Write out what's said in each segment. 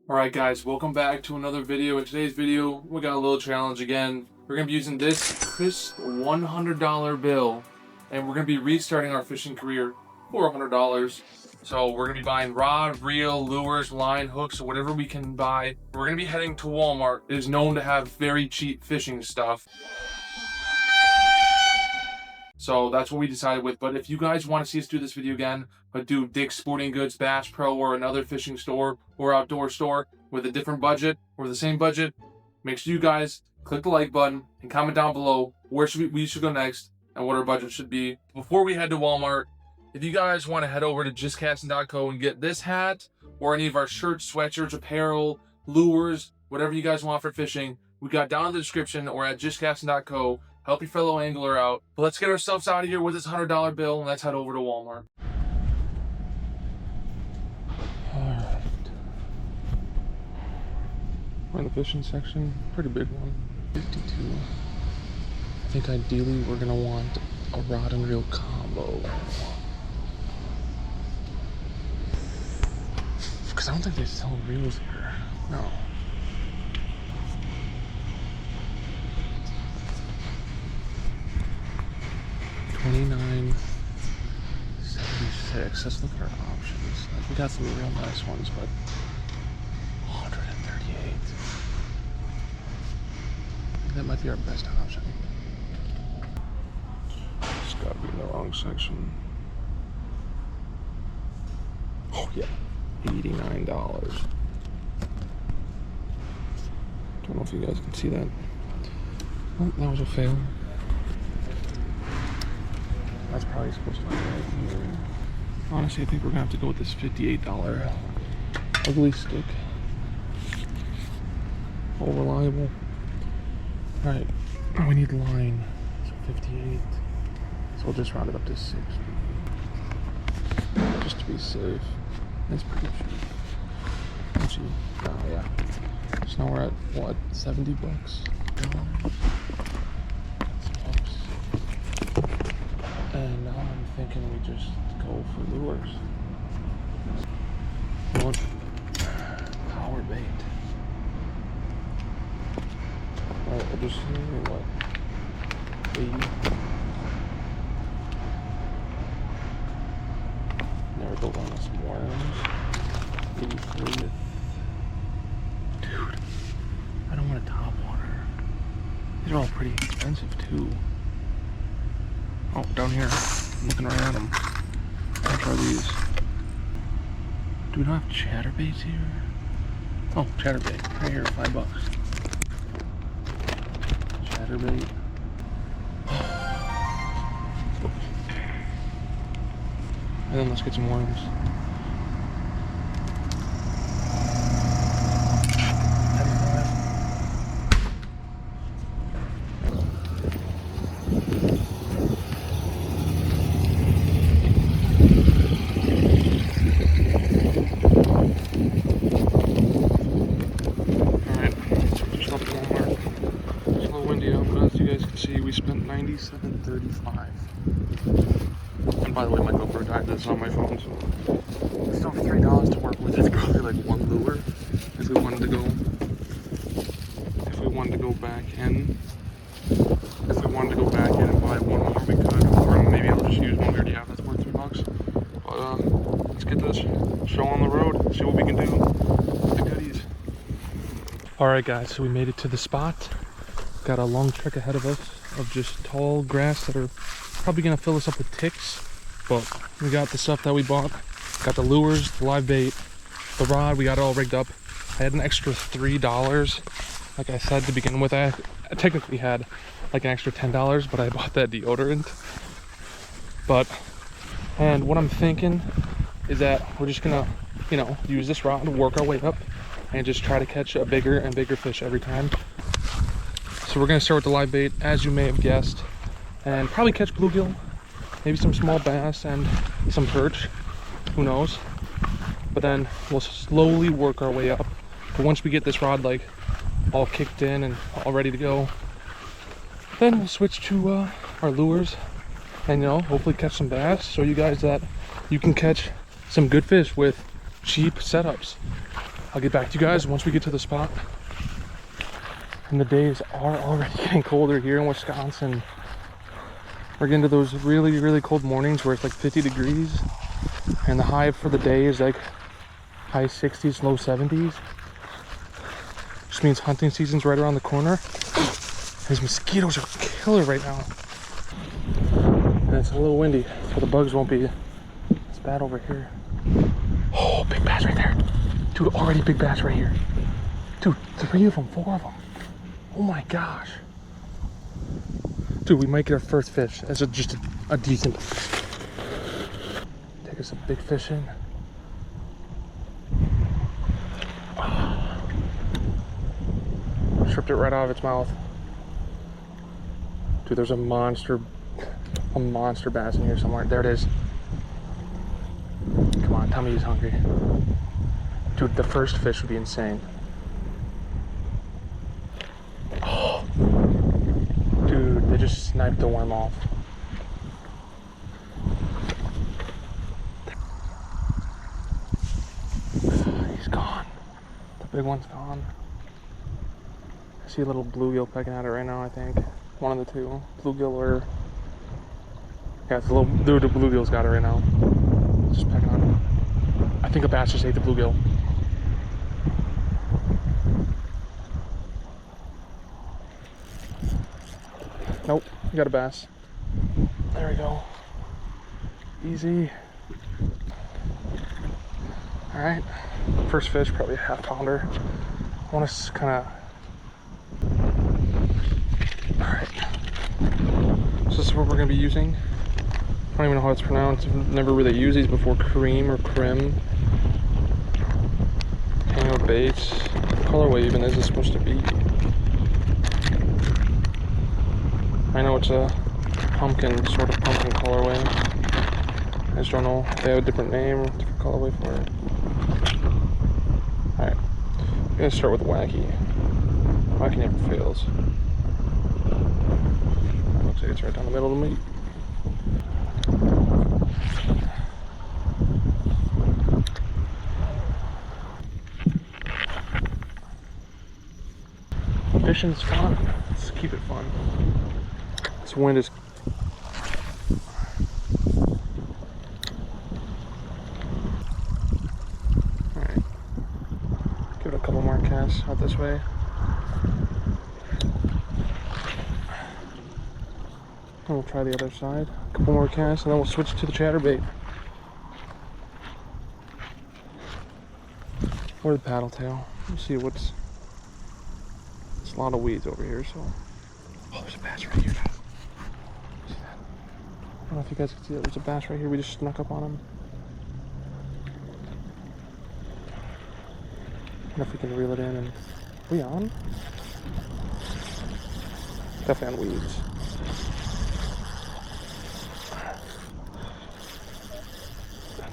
Alright guys, welcome back to another video. In today's video, we got a little challenge again. We're going to be using this crisp $100 bill, and we're going to be restarting our fishing career for $100. So we're going to be buying rod, reel, lures, line, hooks, or whatever we can buy. We're going to be heading to Walmart. It is known to have very cheap fishing stuff. So that's what we decided with. But if you guys want to see us do this video again, but do Dick's Sporting Goods, Bass Pro, or another fishing store or outdoor store with a different budget or the same budget, make sure you guys click the like button and comment down below where we should go next and what our budget should be. Before we head to Walmart, if you guys want to head over to Justcastin.co and get this hat or any of our shirts, sweatshirts, apparel, lures, whatever you guys want for fishing, we got down in the description or at Justcastin.co. Help your fellow angler out. But let's get ourselves out of here with this $100 bill and let's head over to Walmart. Alright. We're in the fishing section. Pretty big one. 52. I think ideally we're gonna want a rod and reel combo. Because I don't think they sell reels here. No. $29.76. Let's look at our options. We got some real nice ones, but $138. That might be our best option. It's gotta be in the wrong section. Oh yeah, $89. Don't know if you guys can see that. Oh, that was a fail. That's probably supposed to be right here. Honestly, I think we're gonna have to go with this $58 ugly stick. All reliable. Alright, we need line. So 58. So we'll just round it up to 60. Just to be safe. That's pretty cheap. Actually, oh yeah. So now we're at what, 70 bucks? And now I'm thinking we just go for lures. What? Power bait. Alright, we'll just see what? 80. Never go down with some worms. 83. Dude, I don't want a top water. These are all pretty expensive too. Oh, down here. I'm looking right at them. I'll try these. Do we not have chatterbaits here? Oh, chatterbait. Right here, $5. Chatterbait. And then let's get some worms. We spent $97.35. And by the way, my GoPro died. This is on my phone, so we still have $3 to work with. It's probably like one lure if we wanted to go. If we wanted to go back in. If we wanted to go back in and buy one more, we could. Or maybe I'll just use one we already have. That's worth $3. But let's get this show on the road. See what we can do with the goodies. All right, guys. So we made it to the spot. Got a long trek ahead of us of just tall grass that are probably gonna fill us up with ticks, but we got the stuff that we bought. Got the lures, the live bait, the rod. We got it all rigged up. I had an extra $3. Like I said to begin with, I technically had like an extra $10, but I bought that deodorant. And what I'm thinking is that we're just gonna, use this rod to work our way up and just try to catch a bigger and bigger fish every time. So we're gonna start with the live bait, as you may have guessed, and probably catch bluegill, maybe some small bass and some perch, who knows. But then we'll slowly work our way up. But once we get this rod like all kicked in and all ready to go, then we'll switch to our lures and hopefully catch some bass, show you guys that you can catch some good fish with cheap setups. I'll get back to you guys once we get to the spot. And the days are already getting colder here in Wisconsin. We're getting to those really, really cold mornings where it's like 50 degrees. And the high for the day is like high 60s, low 70s. Which means hunting season's right around the corner. These mosquitoes are killer right now. And it's a little windy, so the bugs won't be as bad over here. Oh, big bass right there. Dude, already big bass right here. Dude, 3 of them, 4 of them. Oh my gosh. Dude, we might get our first fish. That's just a decent. Take us a big fish in. Oh. Stripped it right out of its mouth. Dude, there's a monster bass in here somewhere. There it is. Come on, tell me he's hungry. Dude, the first fish would be insane. Oh. Dude, they just sniped the worm off. He's gone. The big one's gone. I see a little bluegill pecking at it right now, I think. One of the two. Bluegill or... Yeah, it's a little... Dude, the bluegill's got it right now. It's just pecking on it. I think a bass just ate the bluegill. Nope, you got a bass. There we go. Easy. Alright, first fish, probably a half pounder. I want to kind of... Alright. So this is what we're going to be using. I don't even know how it's pronounced. I've never really used these before. Cream or Crim. Tango baits. What colorway even is it supposed to be? I know it's a pumpkin, sort of pumpkin colorway. I just don't know if they have a different name, different colorway for it. Alright, I'm gonna start with Wacky. Wacky never fails. Looks like it's right down the middle of the meat. Fishing's fun. Let's keep it fun. This wind is... Alright. Give it a couple more casts out this way. And we'll try the other side. A couple more casts and then we'll switch to the chatterbait. Or the paddle tail. We'll see what's... There's a lot of weeds over here, so... Oh, there's a bass right here. See that? I don't know if you guys can see that. There's a bass right here. We just snuck up on him. I don't know if we can reel it in and... Are we on? Definitely on weeds.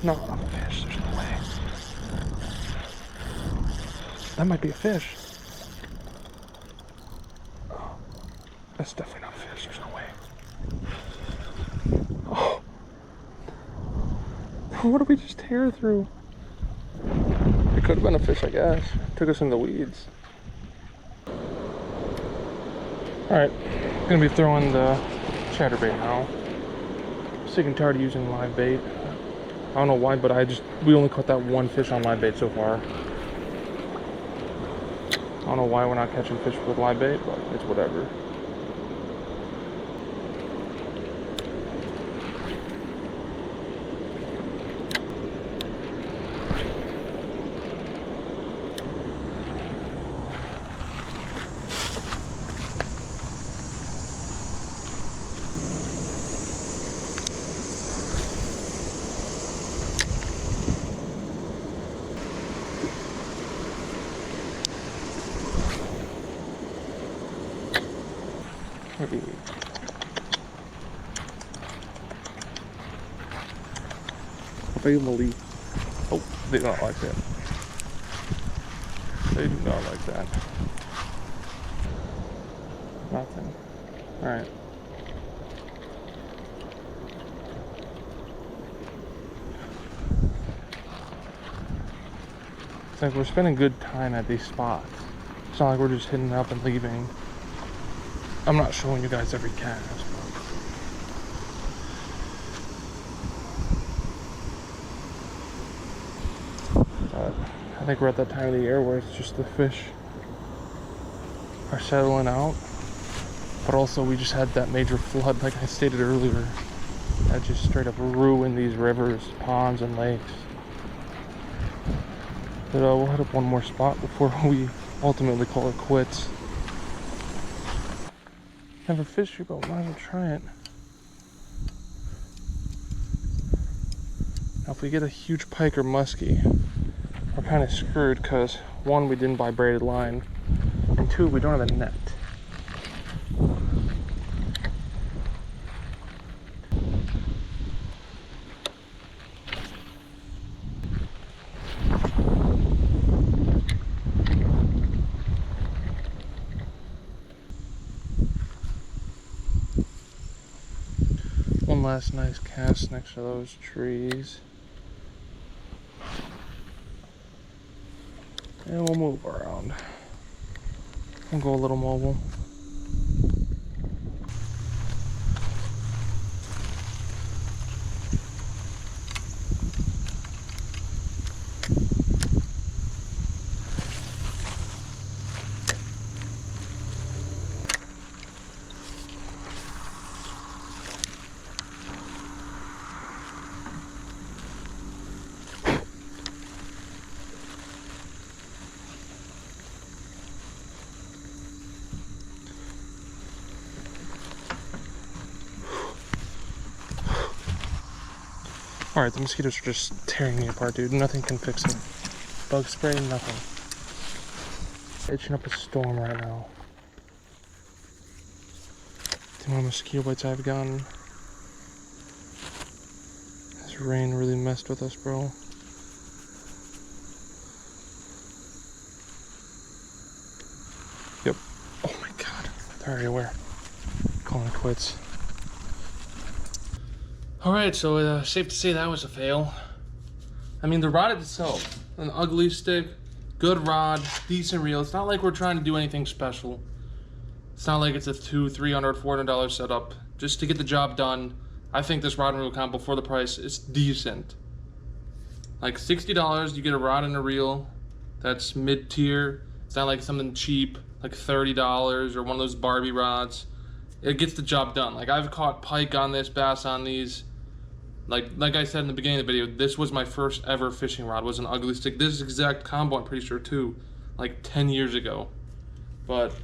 No, not a fish. There's no way. That might be a fish. Oh, that's definitely not a fish. There's no way. Oh. What did we just tear through? It could have been a fish, I guess. It took us in the weeds. Alright, I'm gonna be throwing the chatterbait now. Sick and tired of using live bait. I don't know why, but we only caught that one fish on live bait so far. I don't know why we're not catching fish with live bait, but it's whatever. Family. Oh, they do not like that. They do not like that. Nothing. Alright. like we're spending good time at these spots. It's not like we're just hitting up and leaving. I'm not showing you guys every cast. But I think we're at that time of the year where it's just the fish are settling out. But also we just had that major flood, like I stated earlier, that just straight up ruined these rivers, ponds, and lakes. But we'll hit up one more spot before we ultimately call it quits. Never fished here, but might as well try it. Now if we get a huge pike or muskie, we're kind of screwed because one, we didn't buy braided line, and two, we don't have a net. One last nice cast next to those trees. And we'll move around. We'll go a little mobile. Alright, the mosquitoes are just tearing me apart, dude. Nothing can fix it. Bug spray, nothing. Itching up a storm right now. The amount of mosquito bites I've gotten. This rain really messed with us, bro. Yep. Oh my god. They're everywhere. Calling it quits. Alright, so safe to say that was a fail. I mean, the rod itself, an ugly stick, good rod, decent reel. It's not like we're trying to do anything special. It's not like it's a $200, $300, $400 setup. Just to get the job done, I think this rod and reel combo for the price is decent. Like $60, you get a rod and a reel. That's mid-tier. It's not like something cheap, like $30 or one of those Barbie rods. It gets the job done. Like, I've caught pike on this, bass on these. Like I said in the beginning of the video, this was my first ever fishing rod, was an ugly stick. This exact combo, I'm pretty sure too, like 10 years ago. But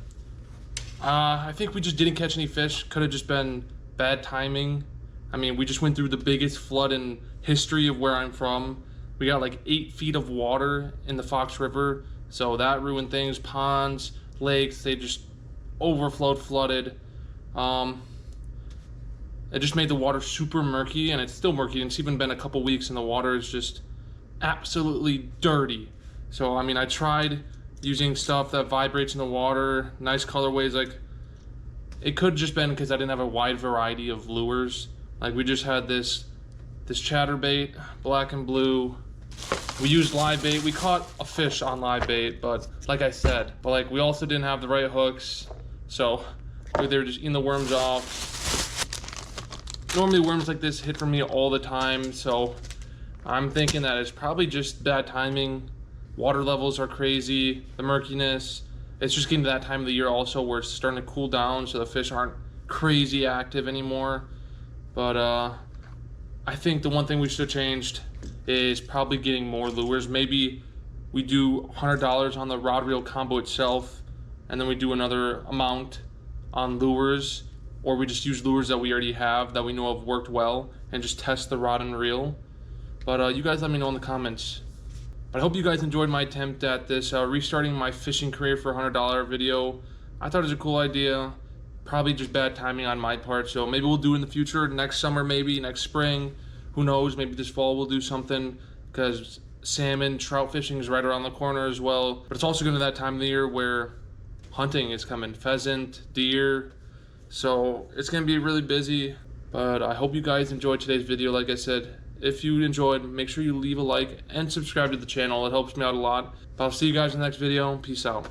I think we just didn't catch any fish. Could have just been bad timing. I mean, we just went through the biggest flood in history of where I'm from. We got like 8 feet of water in the Fox River, so that ruined things. Ponds, lakes, they just overflowed, flooded. It just made the water super murky, and it's still murky, and it's even been a couple weeks and the water is just absolutely dirty. So I mean, I tried using stuff that vibrates in the water, nice colorways. Like, it could just been because I didn't have a wide variety of lures. Like, we just had this chatterbait, black and blue. We used live bait. We caught a fish on live bait, but like I said, like, we also didn't have the right hooks, so they were just eating the worms off. Normally worms like this hit for me all the time, so I'm thinking that it's probably just bad timing. Water levels are crazy, the murkiness. It's just getting to that time of the year also where it's starting to cool down, so the fish aren't crazy active anymore. But I think the one thing we should have changed is probably getting more lures. Maybe we do $100 on the rod reel combo itself, and then we do another amount on lures, or we just use lures that we already have that we know have worked well and just test the rod and reel. But you guys let me know in the comments. But I hope you guys enjoyed my attempt at this restarting my fishing career for a $100 video. I thought it was a cool idea. Probably just bad timing on my part, so maybe we'll do it in the future, next summer, maybe next spring. Who knows, maybe this fall we'll do something, because salmon, trout fishing is right around the corner as well. But it's also going to that time of the year where hunting is coming, pheasant, deer. So it's going to be really busy. But I hope you guys enjoyed today's video. Like I said, If you enjoyed, make sure you leave a like and subscribe to the channel. It helps me out a lot. But I'll see you guys in the next video. Peace out.